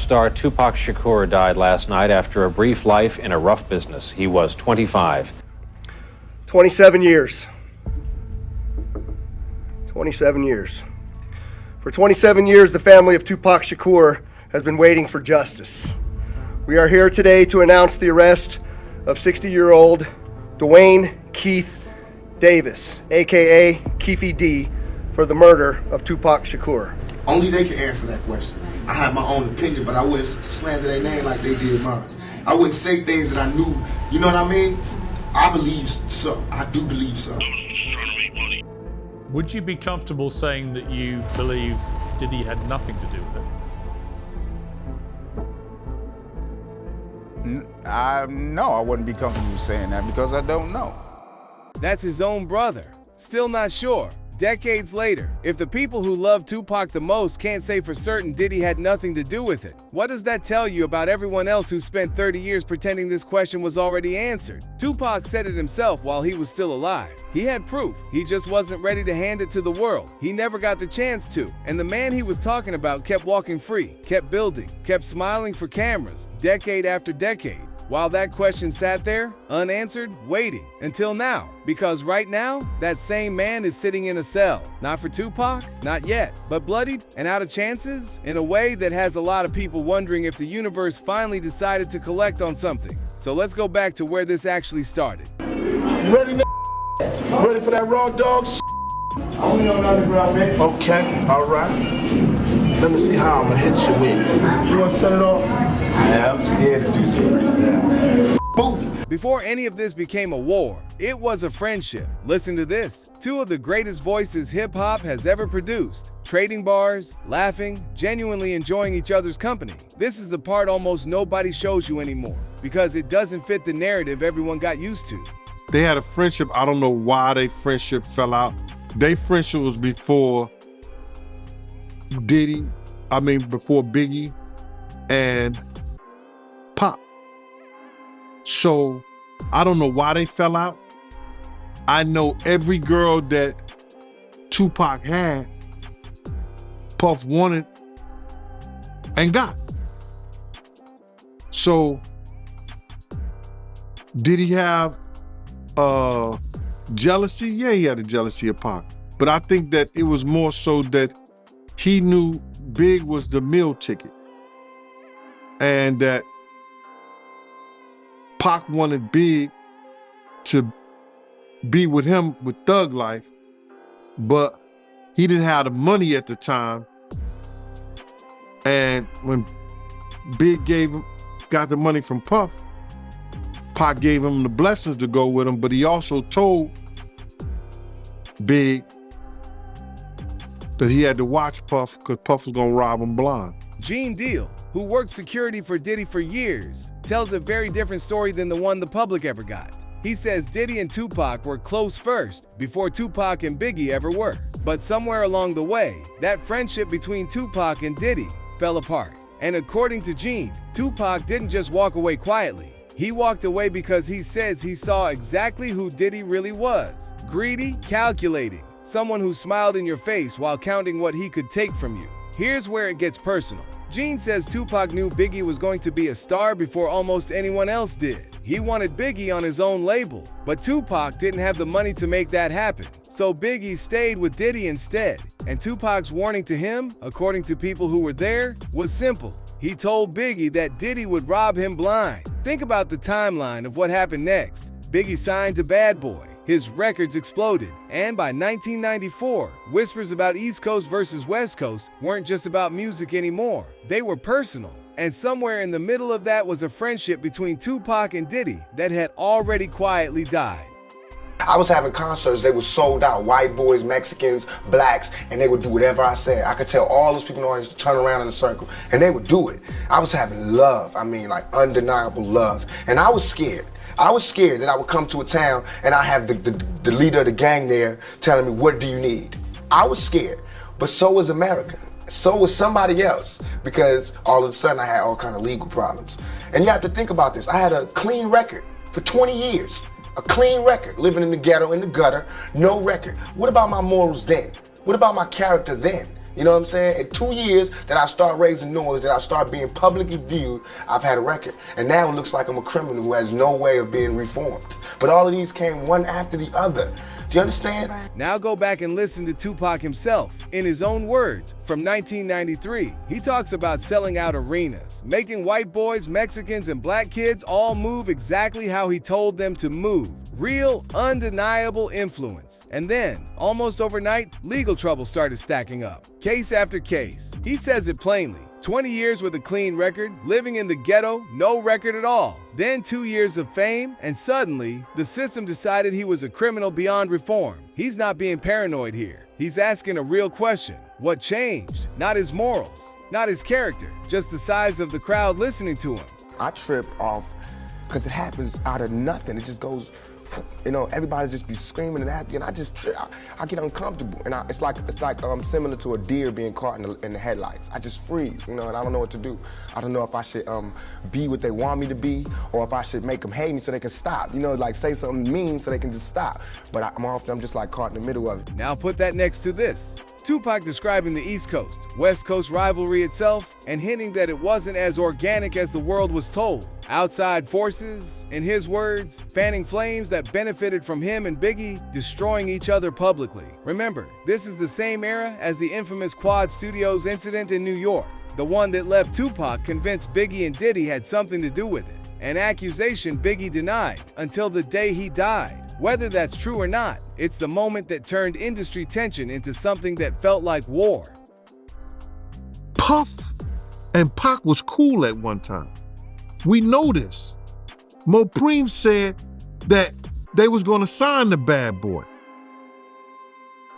star Tupac Shakur died last night after a brief life in a rough business. He was 25. 27 years. 27 years. For 27 years, the family of Tupac Shakur has been waiting for justice. We are here today to announce the arrest of 60-year-old Dwayne Keith Davis, aka Keefy D, for the murder of Tupac Shakur. Only they can answer that question. I have my own opinion, but I wouldn't slander their name like they did mine. I wouldn't say things that I knew, you know what I mean? I believe so. I do believe so. Would you be comfortable saying that you believe Diddy had nothing to do with it? No, I wouldn't be comfortable saying that because I don't know. That's his own brother. Still not sure. Decades later, if the people who love Tupac the most can't say for certain Diddy had nothing to do with it, what does that tell you about everyone else who spent 30 years pretending this question was already answered? Tupac said it himself while he was still alive. He had proof. He just wasn't ready to hand it to the world. He never got the chance to. And the man he was talking about kept walking free, kept building, kept smiling for cameras, decade after decade. While that question sat there, unanswered, waiting, until now. Because right now, that same man is sitting in a cell. Not for Tupac, not yet, but bloodied and out of chances in a way that has a lot of people wondering if the universe finally decided to collect on something. So let's go back to where this actually started. Ready, ready for that raw dog? Okay, all right. Let me see how I'm gonna hit you with. You wanna set it off? Yeah, I'm scared to do some freestyle. Boom. Before any of this became a war, it was a friendship. Listen to this. Two of the greatest voices hip-hop has ever produced. Trading bars, laughing, genuinely enjoying each other's company. This is the part almost nobody shows you anymore because it doesn't fit the narrative everyone got used to. They had a friendship. I don't know why their friendship fell out. Their friendship was before before Biggie and Pop. So I don't know why they fell out. I know every girl that Tupac had, Puff wanted and got. So did he have jealousy? Yeah, he had a jealousy of Pac. But I think that it was more so that he knew Big was the meal ticket and that Pac wanted Big to be with him with Thug Life, but he didn't have the money at the time. And when Big got the money from Puff, Pac gave him the blessings to go with him, but he also told Big that he had to watch Puff because Puff was gonna rob him blind. Gene Deal, who worked security for Diddy for years, tells a very different story than the one the public ever got. He says Diddy and Tupac were close first, before Tupac and Biggie ever were. But somewhere along the way, that friendship between Tupac and Diddy fell apart. And according to Gene, Tupac didn't just walk away quietly. He walked away because he says he saw exactly who Diddy really was. Greedy, calculating. Someone who smiled in your face while counting what he could take from you. Here's where it gets personal. Gene says Tupac knew Biggie was going to be a star before almost anyone else did. He wanted Biggie on his own label, but Tupac didn't have the money to make that happen. So Biggie stayed with Diddy instead. And Tupac's warning to him, according to people who were there, was simple. He told Biggie that Diddy would rob him blind. Think about the timeline of what happened next. Biggie signed to Bad Boy. His records exploded, and by 1994, whispers about East Coast versus West Coast weren't just about music anymore. They were personal. And somewhere in the middle of that was a friendship between Tupac and Diddy that had already quietly died. I was having concerts, they were sold out, white boys, Mexicans, blacks, and they would do whatever I said. I could tell all those people in the audience to turn around in a circle, and they would do it. I was having love, like undeniable love, and I was scared. I was scared that I would come to a town and I have the leader of the gang there telling me, what do you need? I was scared, but so was America. So was somebody else, because all of a sudden I had all kind of legal problems. And you have to think about this. I had a clean record for 20 years. A clean record, living in the ghetto, in the gutter, no record. What about my morals then? What about my character then? You know what I'm saying? In 2 years that I start raising noise, that I start being publicly viewed, I've had a record. And now it looks like I'm a criminal who has no way of being reformed. But all of these came one after the other. Do you understand? Now go back and listen to Tupac himself. In his own words, from 1993, he talks about selling out arenas, making white boys, Mexicans, and black kids all move exactly how he told them to move. Real, undeniable influence. And then, almost overnight, legal trouble started stacking up. Case after case. He says it plainly. 20 years with a clean record, living in the ghetto, no record at all. Then 2 years of fame, and suddenly, the system decided he was a criminal beyond reform. He's not being paranoid here. He's asking a real question. What changed? Not his morals, not his character, just the size of the crowd listening to him. I trip off because it happens out of nothing. It just goes, you know, everybody just be screaming and acting, and I just trip. I get uncomfortable, and it's like similar to a deer being caught in the headlights. I just freeze, you know, and I don't know what to do. I don't know if I should be what they want me to be, or if I should make them hate me so they can stop. You know, like say something mean so they can just stop. But I'm just like caught in the middle of it. Now put that next to this. Tupac describing the East Coast, West Coast rivalry itself, and hinting that it wasn't as organic as the world was told. Outside forces, in his words, fanning flames that benefited from him and Biggie destroying each other publicly. Remember, this is the same era as the infamous Quad Studios incident in New York, the one that left Tupac convinced Biggie and Diddy had something to do with it, an accusation Biggie denied until the day he died. Whether that's true or not, it's the moment that turned industry tension into something that felt like war. Puff and Pac was cool at one time. We know this. Mopreme said that they was gonna sign the Bad Boy.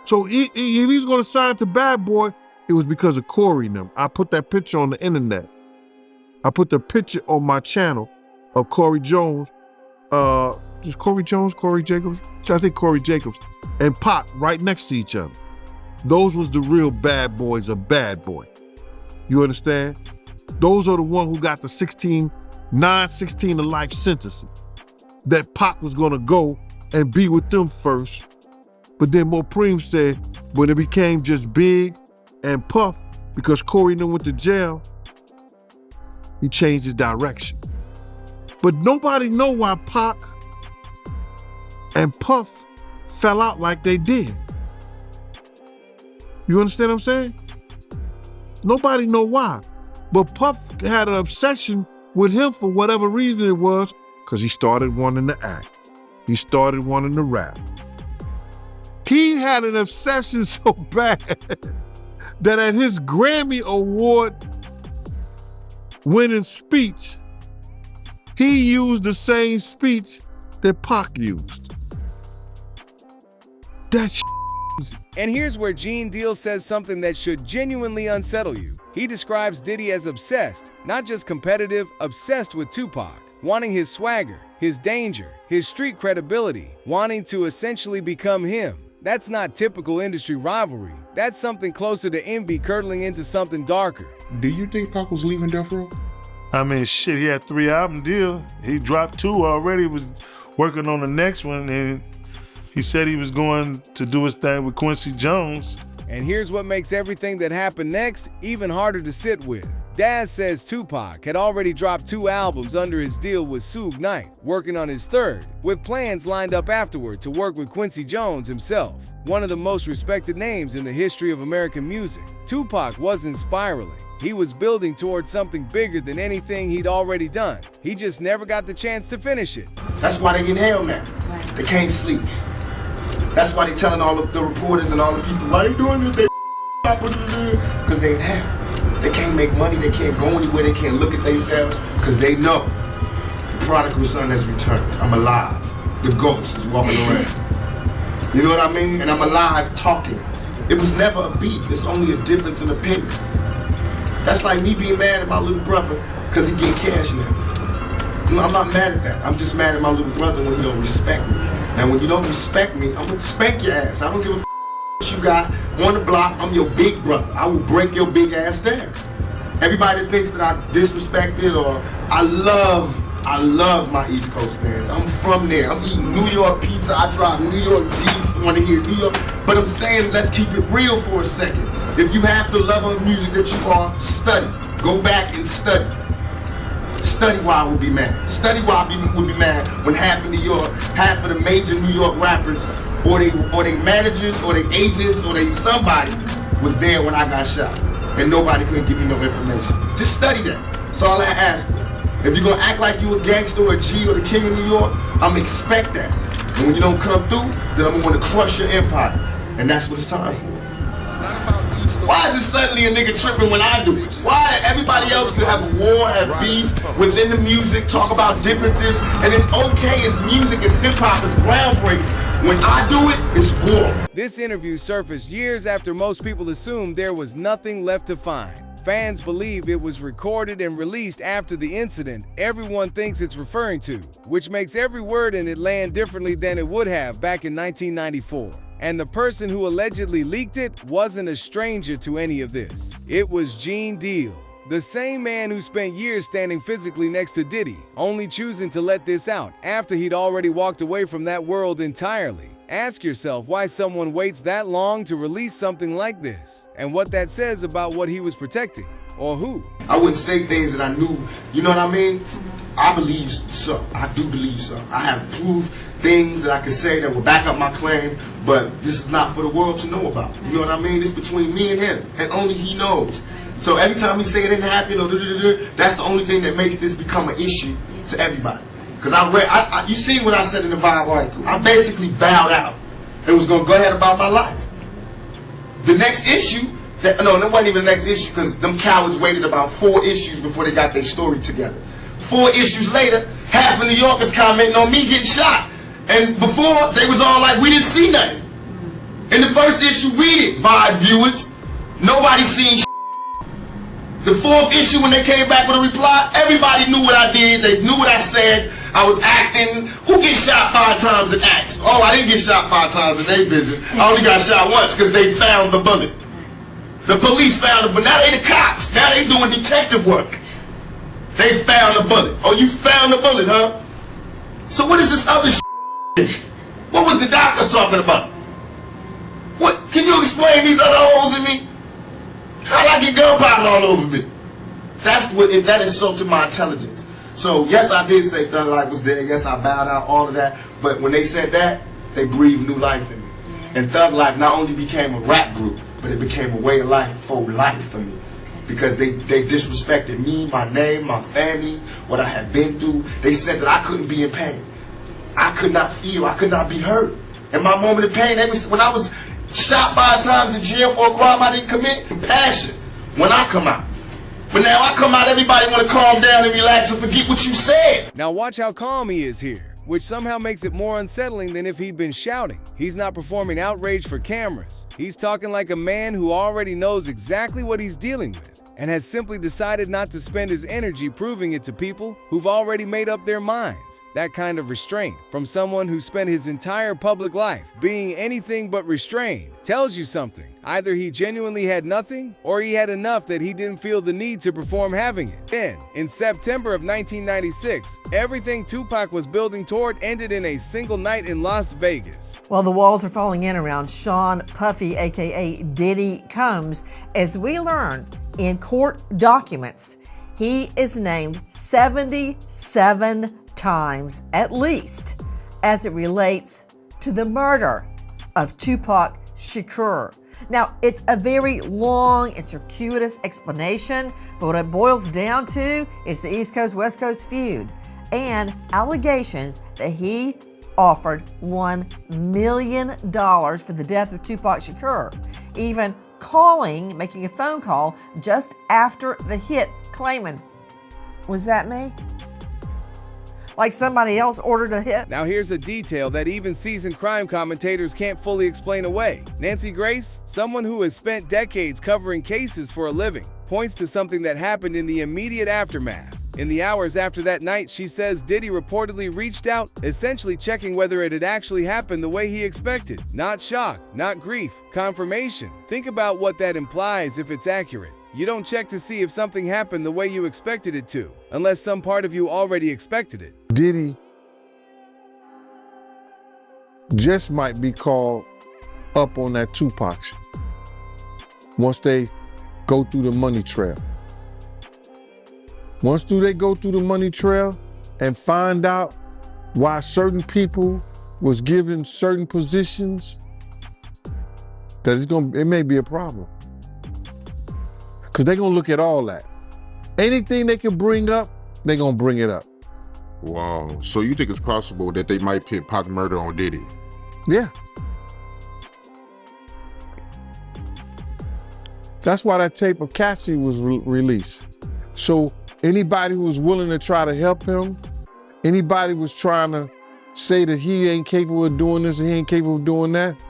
So if he's gonna sign to Bad Boy, it was because of Corey and them. I put that picture on the internet. I put the picture on my channel of Corey Jones, is Corey Jones, Corey Jacobs? I think Corey Jacobs and Pac right next to each other. Those was the real bad boys of Bad Boy. You understand? Those are the ones who got the 9/16 to life sentences. That Pac was gonna go and be with them first. But then Mopreme said, when it became just Big and Puff, because Corey and them went to jail, he changed his direction. But nobody know why Pac and Puff fell out like they did. You understand what I'm saying? Nobody know why. But Puff had an obsession with him for whatever reason it was, because he started wanting to act. He started wanting to rap. He had an obsession so bad that at his Grammy Award winning speech, he used the same speech that Pac used. That's And here's where Gene Deal says something that should genuinely unsettle you. He describes Diddy as obsessed, not just competitive, obsessed with Tupac, wanting his swagger, his danger, his street credibility, wanting to essentially become him. That's not typical industry rivalry. That's something closer to envy curdling into something darker. Do you think Pac was leaving Death Row? I mean, shit, he had 3 album deal. He dropped 2 already, was working on the next one, and he said he was going to do his thing with Quincy Jones. And here's what makes everything that happened next even harder to sit with. Daz says Tupac had already dropped 2 albums under his deal with Suge Knight, working on his 3rd, with plans lined up afterward to work with Quincy Jones himself, one of the most respected names in the history of American music. Tupac wasn't spiraling. He was building towards something bigger than anything he'd already done. He just never got the chance to finish it. That's why they get hell now. They can't sleep. That's why they telling all of the reporters and all the people, why they doing this? They because they ain't happy. They can't make money, they can't go anywhere, they can't look at themselves, because they know the prodigal son has returned. I'm alive. The ghost is walking around. You know what I mean? And I'm alive talking. It was never a beef, it's only a difference in opinion. That's like me being mad at my little brother because he getting cash now. You know, I'm not mad at that. I'm just mad at my little brother when he don't respect me. And when you don't respect me, I'm gonna spank your ass. I don't give a what you got on the block. I'm your big brother. I will break your big ass down. Everybody that thinks that I disrespected or I love my East Coast fans. I'm from there. I'm eating New York pizza. I drive New York Jeeps. Want to hear New York. But I'm saying, let's keep it real for a second. If you have the love of music that you are, study. Go back and study. Study why I would be mad. Study why I would be mad when half of the major New York rappers, or they managers, or they agents, or they somebody was there when I got shot, and nobody couldn't give me no information. Just study that. That's all I ask you. If you're gonna act like you a gangster or a G or the king of New York, I'm expect that. And when you don't come through, then I'm gonna crush your empire, and that's what it's time for. Why is it suddenly a nigga tripping when I do it? Why everybody else could have a war, have beef within the music, talk about differences, and it's okay, it's music, it's hip-hop, it's groundbreaking. When I do it, it's war. This interview surfaced years after most people assumed there was nothing left to find. Fans believe it was recorded and released after the incident everyone thinks it's referring to, which makes every word in it land differently than it would have back in 1994. And the person who allegedly leaked it wasn't a stranger to any of this. It was Gene Deal, the same man who spent years standing physically next to Diddy, only choosing to let this out after he'd already walked away from that world entirely. Ask yourself why someone waits that long to release something like this, and what that says about what he was protecting, or who. I wouldn't say things that I knew, you know what I mean? I believe so. I do believe so. I have proof things that I can say that will back up my claim, but this is not for the world to know about. You know what I mean? It's between me and him, and only he knows. So every time he say it didn't happen, or that's the only thing that makes this become an issue to everybody. Because you seen what I said in the Vibe article. I basically bowed out and was gonna go ahead about my life. The next issue, that wasn't even the next issue, because them cowards waited about 4 issues before they got their story together. 4 issues later, half of New Yorkers commenting on me getting shot. And before, they was all like, we didn't see nothing. In the first issue, read it, Vibe viewers. Nobody seen shit. The 4th issue, when they came back with a reply, everybody knew what I did. They knew what I said. I was acting. Who gets shot 5 times in acts? Oh, I didn't get shot 5 times in their vision. I only got shot once because they found the bullet. The police found it, but now they the cops. Now they doing detective work. They found the bullet. Oh, you found the bullet, huh? So what is this other shit? What was the doctors talking about? What? Can you explain these other holes in me? How'd I get gunpowder all over me? That insulted my intelligence. So yes, I did say Thug Life was there. Yes, I bowed out, all of that. But when they said that, they breathed new life in me. And Thug Life not only became a rap group, but it became a way of life for life for me. Because they disrespected me, my name, my family, what I had been through. They said that I couldn't be in pain. I could not feel, I could not be hurt. In my moment of pain, when I was shot 5 times in jail for a crime I didn't commit, compassion when I come out. But now I come out, everybody want to calm down and relax and forget what you said. Now watch how calm he is here, which somehow makes it more unsettling than if he'd been shouting. He's not performing outrage for cameras. He's talking like a man who already knows exactly what he's dealing with, and has simply decided not to spend his energy proving it to people who've already made up their minds. That kind of restraint from someone who spent his entire public life being anything but restrained tells you something. Either he genuinely had nothing, or he had enough that he didn't feel the need to perform having it. Then, in September of 1996, everything Tupac was building toward ended in a single night in Las Vegas. Well, the walls are falling in around Sean Puffy, aka Diddy Combs, as we learn in court documents, he is named 77 times at least as it relates to the murder of Tupac Shakur. Now, it's a very long and circuitous explanation, but what it boils down to is the East Coast West Coast feud and allegations that he offered $1 million for the death of Tupac Shakur, even making a phone call just after the hit, claiming, was that me? Like somebody else ordered a hit. Now here's a detail that even seasoned crime commentators can't fully explain away. Nancy Grace, someone who has spent decades covering cases for a living, points to something that happened in the immediate aftermath. In the hours after that night, she says Diddy reportedly reached out, essentially checking whether it had actually happened the way he expected. Not shock, not grief, confirmation. Think about what that implies if it's accurate. You don't check to see if something happened the way you expected it to, unless some part of you already expected it. Diddy just might be called up on that Tupac shit. once they go through the money trail. Once they go through the money trail and find out why certain people was given certain positions, that it may be a problem. Because they're gonna look at all that. Anything they can bring up, they're gonna bring it up. Wow. So you think it's possible that they might pit Pac murder on Diddy? Yeah. That's why that tape of Cassie was released. So anybody who was willing to try to help him, anybody was trying to say that he ain't capable of doing this and he ain't capable of doing that,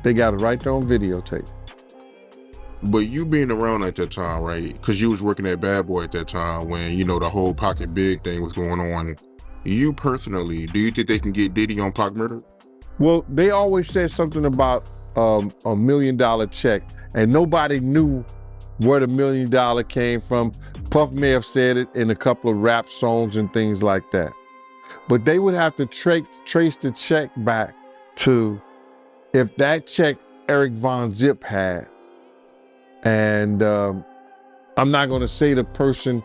they got it right there on videotape. But you being around at that time, right? Because you was working at Bad Boy at that time when, you know, the whole Pocket Big thing was going on. You personally, do you think they can get Diddy on Pac murder? Well, they always said something about a $1 million check, and nobody knew where the $1 million came from. Puff may have said it in a couple of rap songs and things like that. But they would have to trace the check back to if that check Eric Von Zip had. And I'm not gonna say the person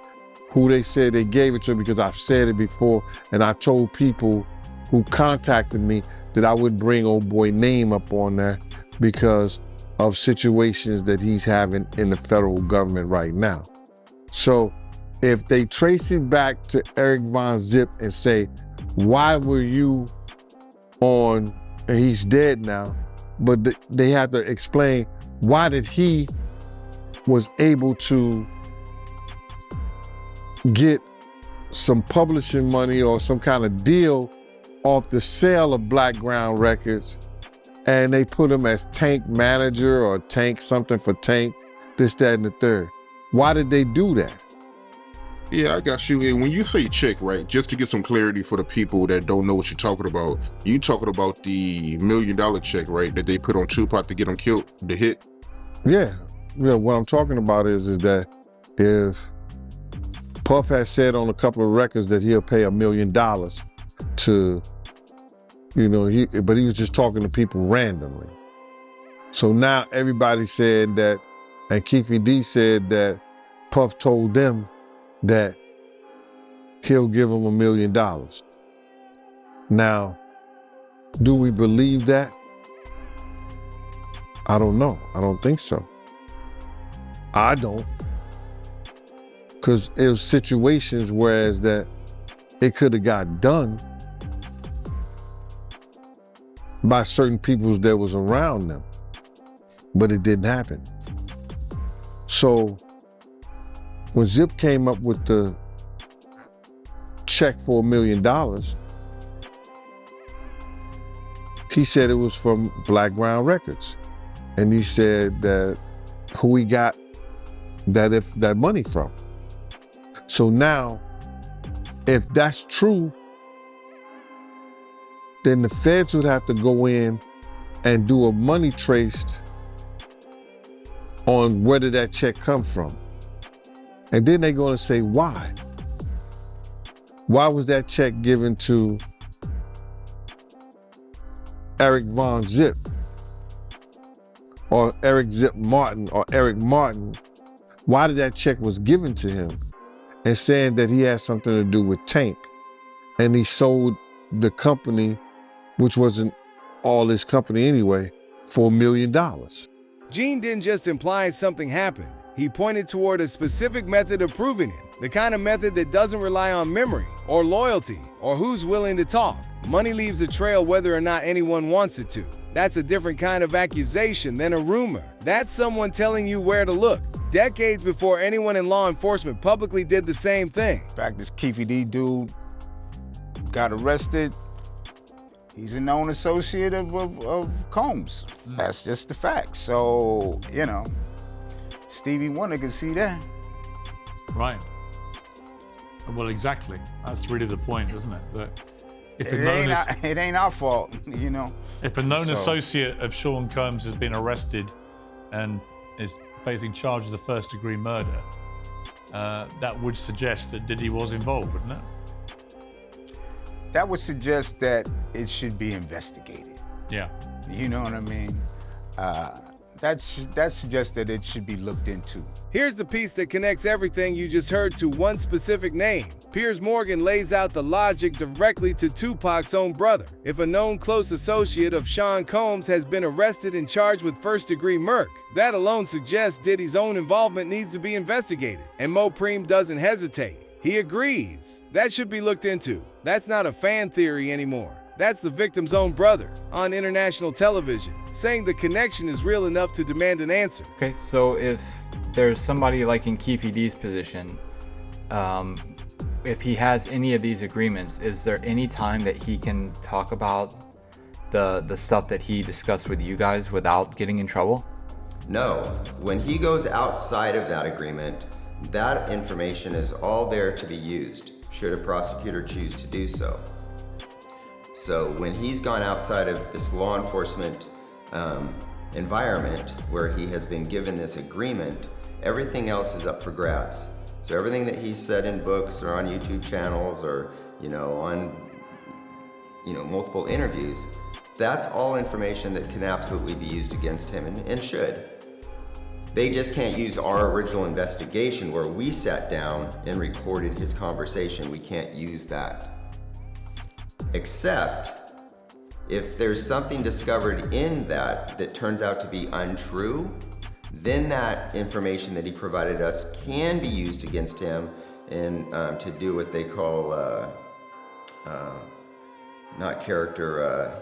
who they said they gave it to because I've said it before, and I told people who contacted me that I would bring old boy name up on there because of situations that he's having in the federal government right now. So if they trace it back to Eric Von Zip and say, why were you on, and he's dead now, but they have to explain why did he was able to get some publishing money or some kind of deal off the sale of Black Ground Records, and they put him as Tank manager or Tank something for Tank, this, that, and the third. Why did they do that? Yeah, I got you. And when you say check, right, just to get some clarity for the people that don't know what you're talking about, you talking about the $1 million check, right, that they put on Tupac to get him killed, the hit? Yeah. Yeah, what I'm talking about is that if Puff has said on a couple of records that he'll pay $1 million to, you know, but he was just talking to people randomly. So now everybody said that, and Keefy D said that Puff told them that he'll give them $1 million. Now, do we believe that? I don't know. I don't think so. I don't. Because it was situations whereas that it could have got done by certain people that was around them, but it didn't happen. So when Zip came up with the check for $1 million, he said it was from Black Ground Records. And he said that who he got that money from. So now, if that's true, then the feds would have to go in and do a money trace on where did that check come from. And then they're gonna say, why? Why was that check given to Eric Von Zip or Eric Zip Martin or Eric Martin? Why did that check was given to him? And saying that he had something to do with Tank. And he sold the company, which wasn't all his company anyway, for $1 million. Gene didn't just imply something happened. He pointed toward a specific method of proving it, the kind of method that doesn't rely on memory or loyalty or who's willing to talk. Money leaves a trail whether or not anyone wants it to. That's a different kind of accusation than a rumor. That's someone telling you where to look, decades before anyone in law enforcement publicly did the same thing. In fact, this Keefy D dude got arrested. He's a known associate of Combs. That's just the fact. So, you know, Stevie Wonder could see that. Right. Well, exactly. That's really the point, isn't it? That if it ain't our fault, you know. If a known associate of Sean Combs has been arrested and is facing charges of first-degree murder, that would suggest that Diddy was involved, wouldn't it? That would suggest that it should be investigated. Yeah. You know what I mean? that suggests that it should be looked into. Here's the piece that connects everything you just heard to one specific name. Piers Morgan lays out the logic directly to Tupac's own brother. If a known close associate of Sean Combs has been arrested and charged with first-degree murder, that alone suggests Diddy's own involvement needs to be investigated. And Mo Preem doesn't hesitate. He agrees. That should be looked into. That's not a fan theory anymore. That's the victim's own brother on international television, saying the connection is real enough to demand an answer. Okay, so if there's somebody like in Keefe D's position, if he has any of these agreements, is there any time that he can talk about the stuff that he discussed with you guys without getting in trouble? No. When he goes outside of that agreement, that information is all there to be used, should a prosecutor choose to do so. So when he's gone outside of this law enforcement environment where he has been given this agreement, everything else is up for grabs. So everything that he's said in books or on YouTube channels or, on, multiple interviews, that's all information that can absolutely be used against him and should. They just can't use our original investigation where we sat down and recorded his conversation. We can't use that. Except if there's something discovered in that turns out to be untrue, then that information that he provided us can be used against him and to do what they call, not character,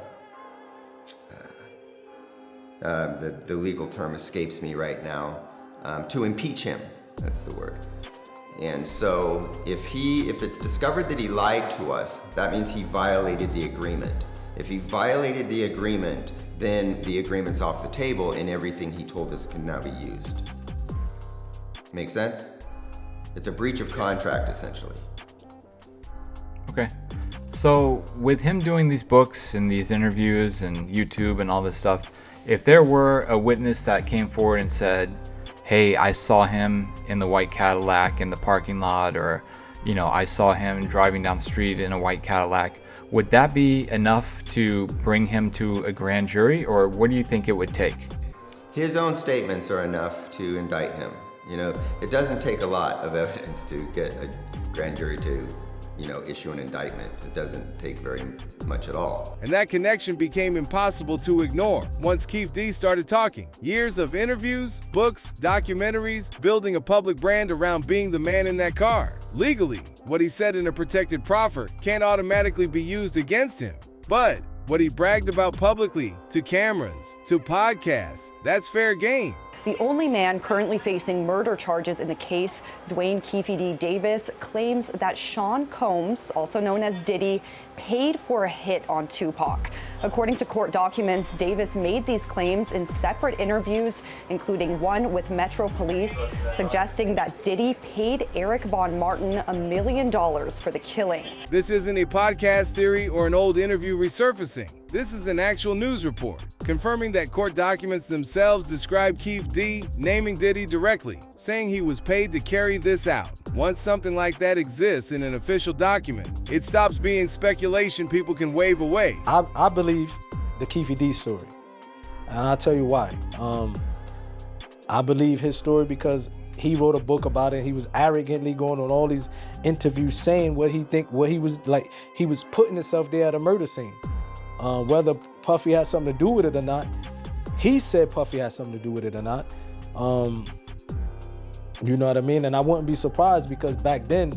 the legal term escapes me right now, to impeach him, that's the word. And so if it's discovered that he lied to us, that means he violated the agreement. If he violated the agreement, then the agreement's off the table and everything he told us can now be used. Make sense? It's a breach of contract, essentially. Okay. So with him doing these books and these interviews and YouTube and all this stuff, if there were a witness that came forward and said, hey, I saw him in the white Cadillac in the parking lot, or, I saw him driving down the street in a white Cadillac, would that be enough to bring him to a grand jury, or what do you think it would take? His own statements are enough to indict him. It doesn't take a lot of evidence to get a grand jury to, issue an indictment. It doesn't take very much at all. And that connection became impossible to ignore once Keefe D started talking. Years of interviews, books, documentaries, building a public brand around being the man in that car. Legally, what he said in a protected proffer can't automatically be used against him. But what he bragged about publicly, to cameras, to podcasts, that's fair game. The only man currently facing murder charges in the case, Dwayne Keefe D. Davis, claims that Sean Combs, also known as Diddy, paid for a hit on Tupac. According to court documents, Davis made these claims in separate interviews, including one with Metro Police, suggesting that Diddy paid Eric Von Martin $1 million for the killing. This isn't a podcast theory or an old interview resurfacing. This is an actual news report, confirming that court documents themselves describe Keefe D naming Diddy directly, saying he was paid to carry this out. Once something like that exists in an official document, it stops being speculation people can wave away. I believe the Keefe D story, and I'll tell you why. I believe his story because he wrote a book about it. He was arrogantly going on all these interviews saying what he was like. He was putting himself there at a murder scene. Whether Puffy had something to do with it or not, he said Puffy had something to do with it or not. You know what I mean? And I wouldn't be surprised because back then,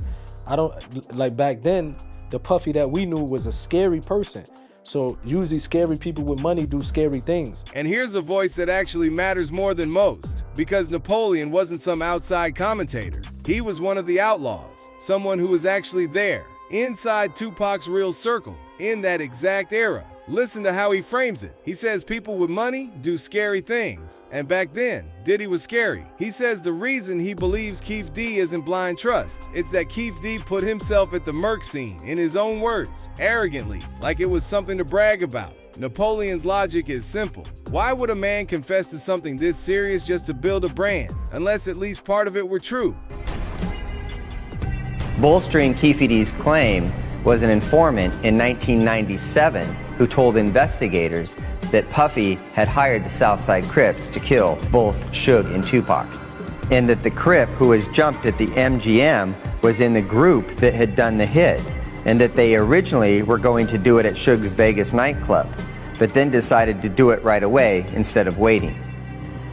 the Puffy that we knew was a scary person. So usually scary people with money do scary things. And here's a voice that actually matters more than most, because Napoleon wasn't some outside commentator. He was one of the outlaws, someone who was actually there, inside Tupac's real circle, in that exact era. Listen to how he frames it. He says people with money do scary things. And back then, Diddy was scary. He says the reason he believes Keefe D isn't blind trust, it's that Keefe D put himself at the murk scene, in his own words, arrogantly, like it was something to brag about. Napoleon's logic is simple. Why would a man confess to something this serious just to build a brand, unless at least part of it were true? Bolstering Keefe D's claim was an informant in 1997 who told investigators that Puffy had hired the Southside Crips to kill both Suge and Tupac, and that the Crip who was jumped at the MGM was in the group that had done the hit, and that they originally were going to do it at Suge's Vegas nightclub, but then decided to do it right away instead of waiting.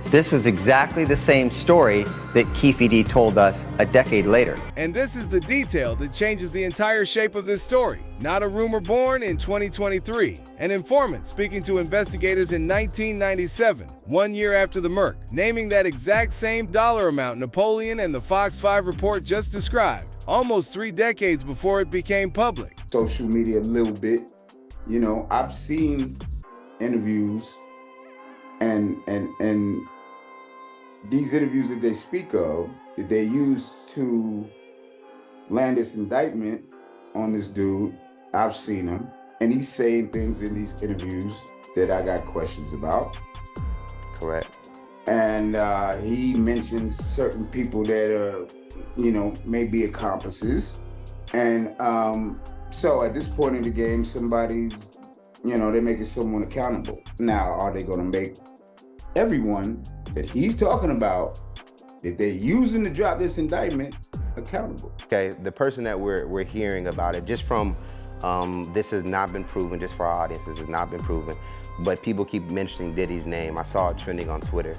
This was exactly the same story that Keefe D told us a decade later. And this is the detail that changes the entire shape of this story. Not a rumor born in 2023. An informant speaking to investigators in 1997, 1 year after the murk, naming that exact same dollar amount Napoleon and the Fox 5 report just described, almost 3 decades before it became public. Social media a little bit. You know, I've seen interviews and these interviews that they speak of, that they used to land this indictment on this dude, I've seen him, and he's saying things in these interviews that I got questions about. Correct. And he mentions certain people that are, you know, maybe accomplices. And so at this point in the game, somebody's, you know, they're making someone accountable. Now, are they gonna make everyone that he's talking about, that they're using to drop this indictment, accountable? Okay, the person that we're hearing about it, just from, this has not been proven, just for our audience, this has not been proven, but people keep mentioning Diddy's name. I saw it trending on Twitter.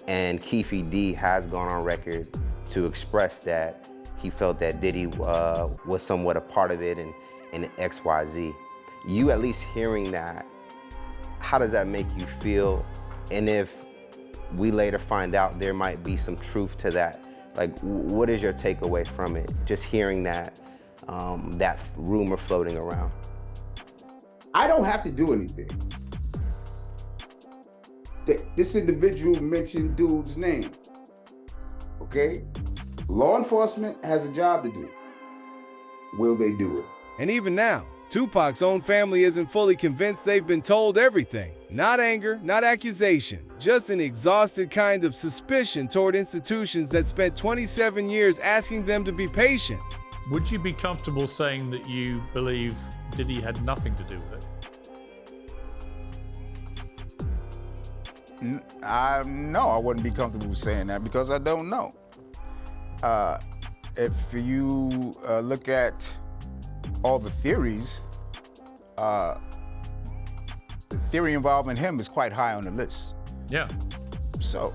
And Keefe D has gone on record to express that he felt that Diddy was somewhat a part of it and XYZ. You at least hearing that, how does that make you feel? And if we later find out there might be some truth to that, like, what is your takeaway from it? Just hearing that, that rumor floating around. I don't have to do anything. This individual mentioned dude's name, okay? Law enforcement has a job to do. Will they do it? And even now, Tupac's own family isn't fully convinced they've been told everything. Not anger, not accusation, just an exhausted kind of suspicion toward institutions that spent 27 years asking them to be patient. Would you be comfortable saying that you believe Diddy had nothing to do with it? No, I wouldn't be comfortable saying that because I don't know. If you look at all the theories, the theory involving him is quite high on the list. Yeah. So,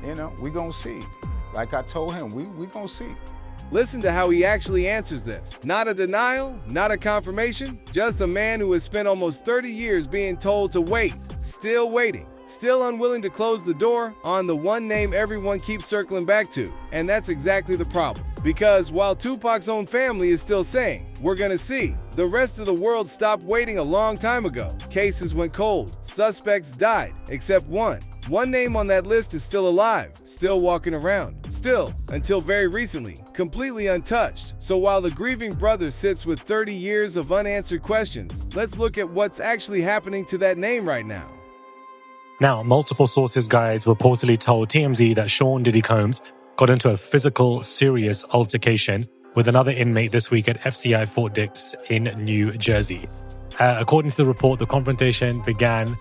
you know, we gonna see. Like I told him, we gonna see. Listen to how he actually answers this. Not a denial, not a confirmation, just a man who has spent almost 30 years being told to wait, still waiting, still unwilling to close the door on the one name everyone keeps circling back to. And that's exactly the problem. Because while Tupac's own family is still saying, we're gonna see, the rest of the world stopped waiting a long time ago. Cases went cold, suspects died, except one. One name on that list is still alive, still walking around, still, until very recently, completely untouched. So while the grieving brother sits with 30 years of unanswered questions, let's look at what's actually happening to that name right now. Now, multiple sources, guys, reportedly told TMZ that Sean Diddy Combs got into a physical, serious altercation with another inmate this week at FCI Fort Dix in New Jersey. According to the report, the confrontation began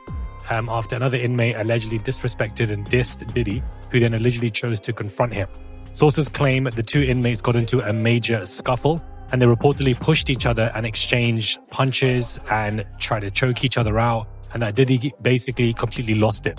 after another inmate allegedly disrespected and dissed Diddy, who then allegedly chose to confront him. Sources claim the two inmates got into a major scuffle, and they reportedly pushed each other and exchanged punches and tried to choke each other out, and that Diddy basically completely lost it.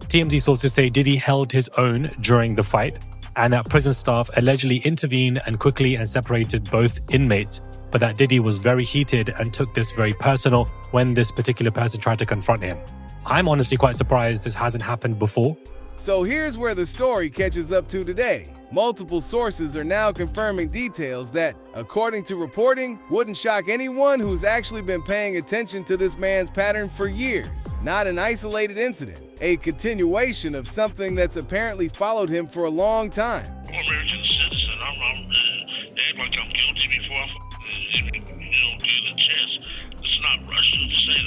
TMZ sources say Diddy held his own during the fight, and that prison staff allegedly intervened and quickly separated both inmates, but that Diddy was very heated and took this very personal when this particular person tried to confront him. I'm honestly quite surprised this hasn't happened before. So here's where the story catches up to today. Multiple sources are now confirming details that, according to reporting, wouldn't shock anyone who's actually been paying attention to this man's pattern for years. Not an isolated incident, a continuation of something that's apparently followed him for a long time. I'm an American citizen. They act like I'm guilty before I even, get a chance. Let's not rush to say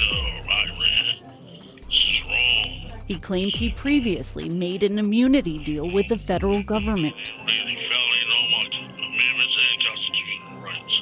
I ran. This is wrong. He claimed he previously made an immunity deal with the federal government. Crazy felony, all my amendments and constitutional rights.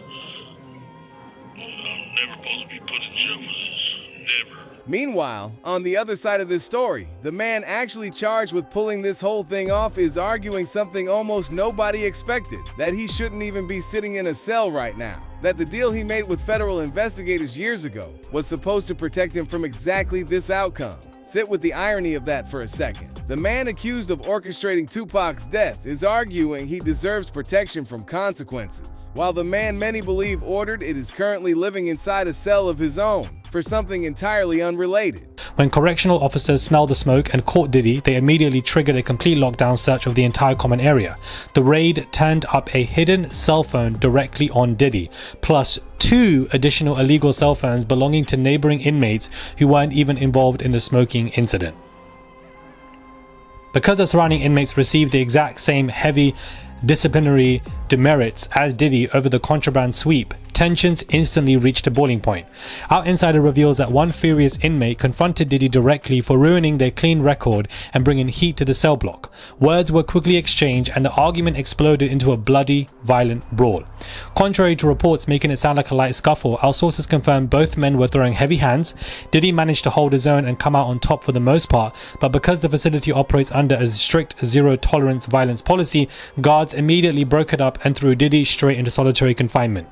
I'm never supposed to be put in jail for this. Never. Meanwhile, on the other side of this story, the man actually charged with pulling this whole thing off is arguing something almost nobody expected, that he shouldn't even be sitting in a cell right now. That the deal he made with federal investigators years ago was supposed to protect him from exactly this outcome. Sit with the irony of that for a second. The man accused of orchestrating Tupac's death is arguing he deserves protection from consequences, while the man many believe ordered it is currently living inside a cell of his own for something entirely unrelated. When correctional officers smelled the smoke and caught Diddy, they immediately triggered a complete lockdown search of the entire common area. The raid turned up a hidden cell phone directly on Diddy, plus 2 additional illegal cell phones belonging to neighboring inmates who weren't even involved in the smoking incident. Because the surrounding inmates received the exact same heavy disciplinary demerits as Diddy over the contraband sweep, tensions instantly reached a boiling point. Our insider reveals that one furious inmate confronted Diddy directly for ruining their clean record and bringing heat to the cell block. Words were quickly exchanged and the argument exploded into a bloody, violent brawl. Contrary to reports making it sound like a light scuffle, our sources confirmed both men were throwing heavy hands. Diddy managed to hold his own and come out on top for the most part, but because the facility operates under a strict zero-tolerance violence policy, guards immediately broke it up and threw Diddy straight into solitary confinement.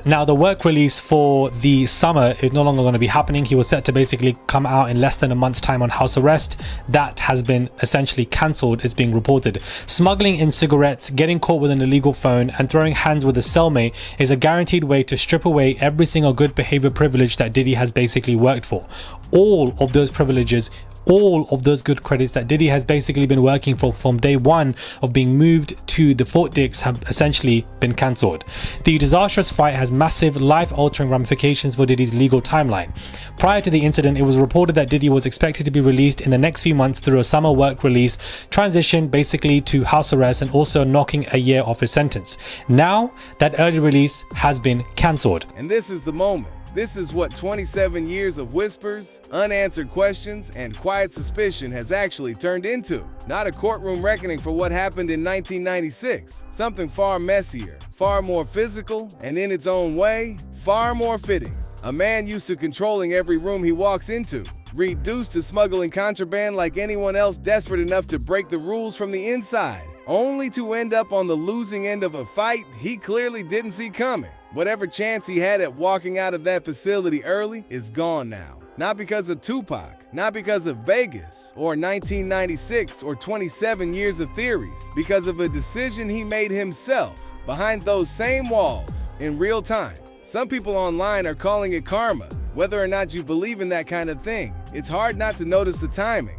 Now the work release for the summer is no longer going to be happening. He was set to basically come out in less than a month's time on house arrest. That has been essentially cancelled, is being reported. Smuggling in cigarettes, getting caught with an illegal phone, and throwing hands with a cellmate is a guaranteed way to strip away every single good behavior privilege that Diddy has basically worked for. All of those privileges, all of those good credits that Diddy has basically been working for from day one of being moved to the Fort Dix have essentially been cancelled. The disastrous fight has massive life-altering ramifications for Diddy's legal timeline. Prior to the incident, it was reported that Diddy was expected to be released in the next few months through a summer work release, transition basically to house arrest and also knocking a year off his sentence. Now, that early release has been cancelled. And this is the moment. This is what 27 years of whispers, unanswered questions, and quiet suspicion has actually turned into. Not a courtroom reckoning for what happened in 1996. Something far messier, far more physical, and in its own way, far more fitting. A man used to controlling every room he walks into, reduced to smuggling contraband like anyone else desperate enough to break the rules from the inside, only to end up on the losing end of a fight he clearly didn't see coming. Whatever chance he had at walking out of that facility early is gone now. Not because of Tupac, not because of Vegas, or 1996 or 27 years of theories, because of a decision he made himself behind those same walls in real time. Some people online are calling it karma. Whether or not you believe in that kind of thing, it's hard not to notice the timing.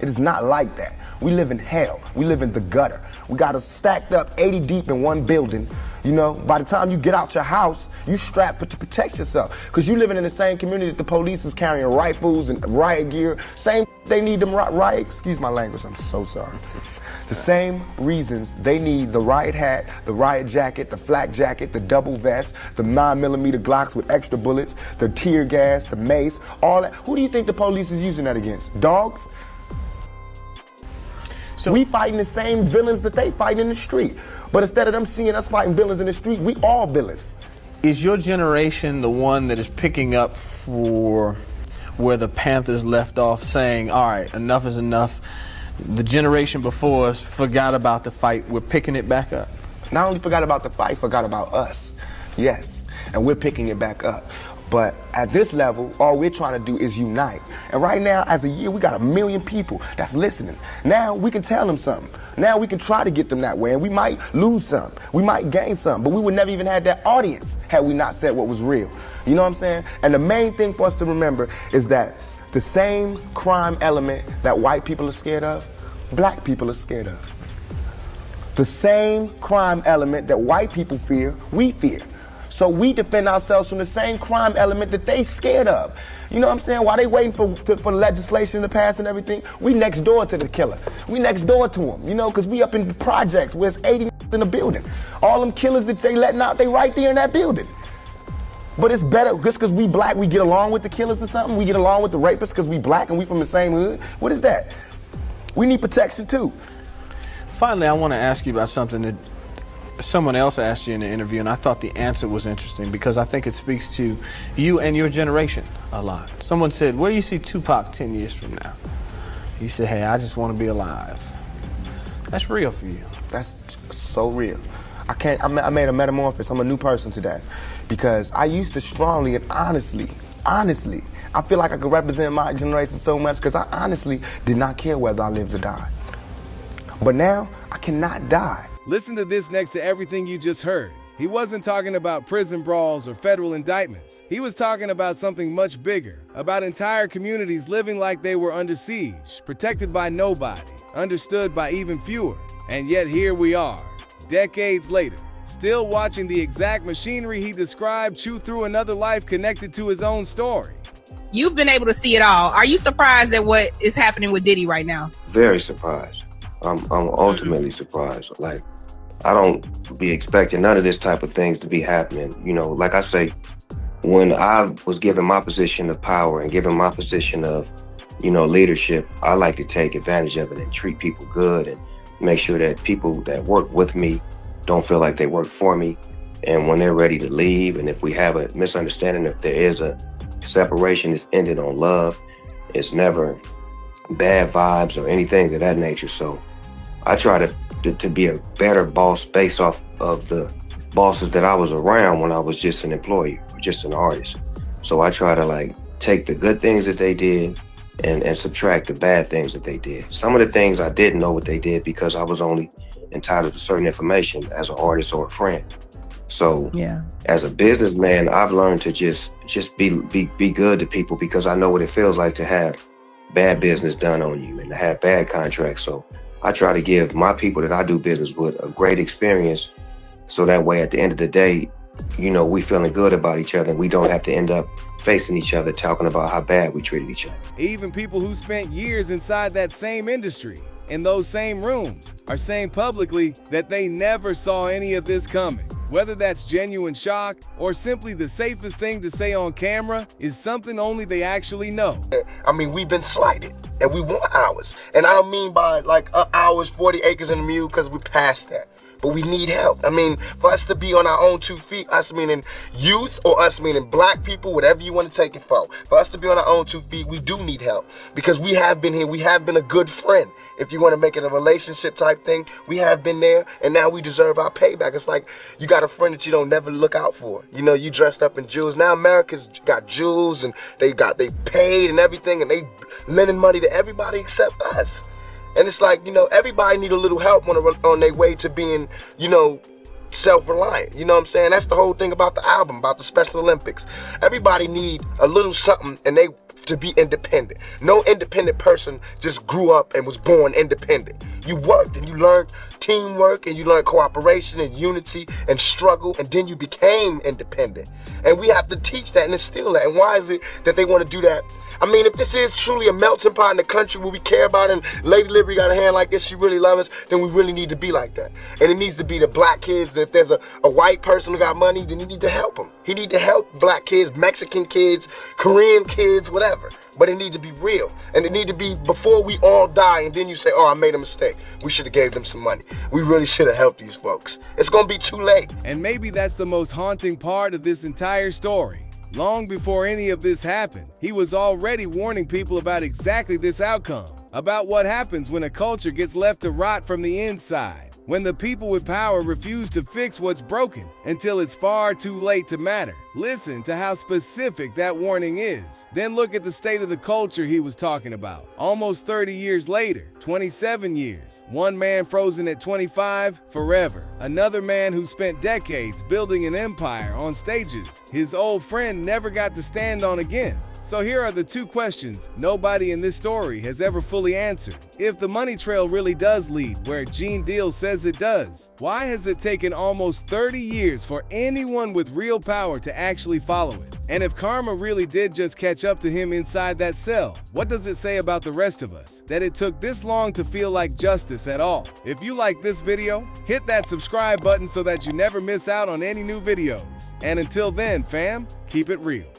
It is not like that. We live in hell. We live in the gutter. We got us stacked up 80 deep in one building. You know, by the time you get out your house, you strapped to protect yourself. Because you living in the same community that the police is carrying rifles and riot gear. Same, they need them riot, excuse my language, I'm so sorry. The same reasons they need the riot hat, the riot jacket, the flak jacket, the double vest, the 9mm Glocks with extra bullets, the tear gas, the mace, all that. Who do you think the police is using that against? Dogs? So we fighting the same villains that they fight in the street. But instead of them seeing us fighting villains in the street, we all villains. Is your generation the one that is picking up for where the Panthers left off, saying, all right, enough is enough? The generation before us forgot about the fight. We're picking it back up. Not only forgot about the fight, forgot about us. Yes, and we're picking it back up. But at this level, all we're trying to do is unite. And right now, as a year, we got 1 million people that's listening. Now we can tell them something. Now we can try to get them that way, and we might lose some. We might gain some, but we would never even have that audience had we not said what was real. You know what I'm saying? And the main thing for us to remember is that the same crime element that white people are scared of, black people are scared of. The same crime element that white people fear, we fear. So we defend ourselves from the same crime element that they scared of. You know what I'm saying? While they waiting for legislation to pass and everything, we next door to the killer. We next door to him, you know, because we up in the projects where it's 80 in the building. All them killers that they letting out, they right there in that building. But it's better, just because we black, we get along with the killers or something? We get along with the rapists because we black and we from the same hood? What is that? We need protection too. Finally, I want to ask you about something that Someone else asked you in the interview, and I thought the answer was interesting because I think it speaks to you and your generation a lot. Someone said, where do you see Tupac 10 years from now? You said, hey, I just want to be alive. That's real for you. That's so real. I made a metamorphosis. I'm a new person today because I used to strongly and honestly, I feel like I could represent my generation so much because I honestly did not care whether I lived or died. But now, I cannot die. Listen to this next to everything you just heard. He wasn't talking about prison brawls or federal indictments. He was talking about something much bigger, about entire communities living like they were under siege, protected by nobody, understood by even fewer. And yet here we are, decades later, still watching the exact machinery he described chew through another life connected to his own story. You've been able to see it all. Are you surprised at what is happening with Diddy right now? Very surprised. I'm ultimately surprised. Like, I don't be expecting none of this type of things to be happening. You know, like I say, when I was given my position of power and given my position of, you know, leadership, I like to take advantage of it and treat people good and make sure that people that work with me don't feel like they work for me. And when they're ready to leave, and if we have a misunderstanding, if there is a separation, it's ended on love. It's never bad vibes or anything of that nature. So I try to be a better boss based off of the bosses that I was around when I was just an employee or just an artist. So I try to like take the good things that they did and subtract the bad things that they did. Some of the things I didn't know what they did because I was only entitled to certain information as an artist or a friend. So as a businessman, I've learned to just be good to people because I know what it feels like to have bad business done on you and to have bad contracts. So I try to give my people that I do business with a great experience so that way at the end of the day, you know, we feeling good about each other and we don't have to end up facing each other talking about how bad we treated each other. Even people who spent years inside that same industry, in those same rooms, are saying publicly that they never saw any of this coming. Whether that's genuine shock or simply the safest thing to say on camera is something only they actually know. I mean, we've been slighted and we want ours. And I don't mean by like ours, 40 acres and a mule, because we're past that. But we need help. I mean, for us to be on our own 2 feet, us meaning youth or us meaning black people, whatever you want to take it for us to be on our own 2 feet, we do need help because we have been here. We have been a good friend. If you want to make it a relationship type thing, we have been there and now we deserve our payback. It's like you got a friend that you don't never look out for. You know, you dressed up in jewels. Now America's got jewels and they paid and everything and they lending money to everybody except us. And it's like, you know, everybody need a little help on their way to being, you know, self-reliant. You know what I'm saying? That's the whole thing about the album, about the Special Olympics. Everybody need a little something and they to be independent. No independent person just grew up and was born independent. You worked and you learned teamwork and you learned cooperation and unity and struggle, and then you became independent. And we have to teach that and instill that. And why is it that they want to do that? I mean, if this is truly a melting pot in the country where we care about and Lady Liberty got a hand like this, she really loves us, then we really need to be like that. And it needs to be the black kids. If there's a white person who got money, then you need to help them. He need to help black kids, Mexican kids, Korean kids, whatever. But it needs to be real. And it need to be before we all die and then you say, oh, I made a mistake. We should have gave them some money. We really should have helped these folks. It's gonna be too late. And maybe that's the most haunting part of this entire story. Long before any of this happened, he was already warning people about exactly this outcome, about what happens when a culture gets left to rot from the inside, when the people with power refuse to fix what's broken until it's far too late to matter. Listen to how specific that warning is. Then look at the state of the culture he was talking about. Almost 30 years later, 27 years, one man frozen at 25 forever. Another man who spent decades building an empire on stages his old friend never got to stand on again. So here are the 2 questions nobody in this story has ever fully answered. If the money trail really does lead where Gene Deal says it does, why has it taken almost 30 years for anyone with real power to actually follow it? And if karma really did just catch up to him inside that cell, what does it say about the rest of us that it took this long to feel like justice at all? If you like this video, hit that subscribe button so that you never miss out on any new videos. And until then, fam, keep it real.